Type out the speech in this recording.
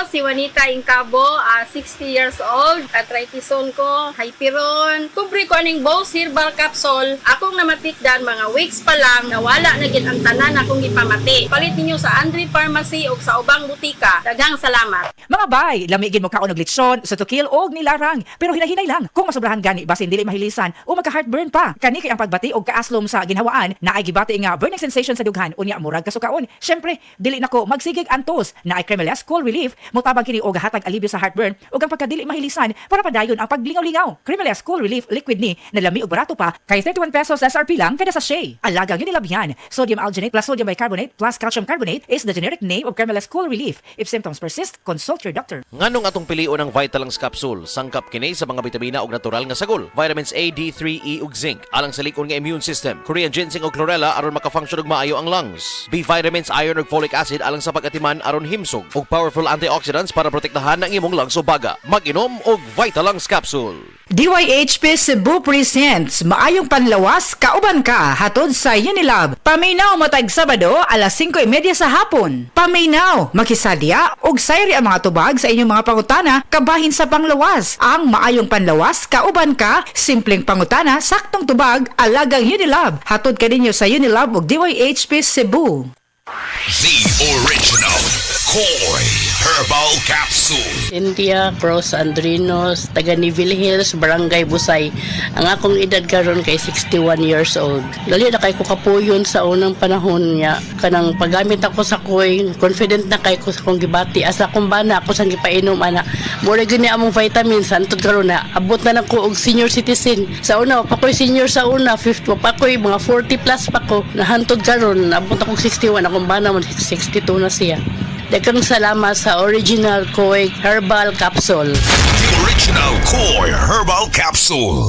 si Juanita Incabo, 60 years old, arthritis-on ko, hyperon. Kubre ko aning Boss Herbal Capsule. Akong namatikdan mga weeks pa lang, nawala na gid ang tanan akong gipamati. Palit ninyo sa Andre Pharmacy o sa ubang butika. Daghang salamat. Mga bay, lamigin mo kaon og lechon, sa tukil og nilarang. Pero hinahinay lang, kung masobrahan gani basin dili mahilisan o magka-heartburn pa. Kani kay ang pagbati og kaaslom sa ginhawaan na ay gibati nga burning sensation sa dughan unya murag kasukaon. Syempre, dili nako magsigig antos na ay Cremelas Cool Relief motabang kini og hatag alibyo sa heartburn ug ang pagkadili mahilisan para padayon ang paglingaw-lingaw. Cremelas Cool Relief liquid ni na lami og barato pa kay 31 pesos SRP lang kada sachet. Alagang yun nilabyan. Sodium alginate plus sodium bicarbonate plus calcium carbonate is the generic name of Cremelas Cool Relief. If symptoms persist, consult your doctor. Nganong atong pilion ng Vitalangs Capsule, sangkap kini sa mga bitamina ug natural nga sagol, vitamins A, D3, E ug zinc, alang sa likon nga immune system, Korean ginseng ug chlorella aron maka-function og maayo ang lungs, B vitamins, iron ug folic acid alang sa pag-atiman aron himsog, ug powerful antioxidants para protektahan ang imong lungs ug baga. Mag-inom og Vitalangs Capsule. DYHP Cebu presents Maayong Panlawas Kauban Ka hatod sa Unilab. Paminaw matag Sabado alas 5:30 sa hapon. Paminaw, makisadya og sayri ang mga tubag sa inyong mga pangutana kabahin sa panglawas. Ang Maayong Panlawas Kauban Ka, simpleng pangutana, saktong tubag, alagang Unilab. Hatod kaninyo sa Unilab ug DYHP Cebu. The original Koi Herbal Capsule. Cynthia Cross Andrinos, taga Nivil Hills, Barangay Busay. Ang akong edad karon kay 61 years old. Dali na kay ko kapuyon sa unang panahon niya. Kanang paggamit ako sa Koi, confident na kay ko sa kong gibati. Asa akong bana ako sang gipainom ana. Mura gani among vitamins antod karon na abot na lang ko og senior citizen. Sa una pa ko'y senior sa una, 50 pa ko'y mga 40 plus pa ko. Nahantod karon abot ako 61, akong bana mo 62 na siya. Daghang salamat sa original Koi Herbal Capsule. The original Koi Herbal Capsule.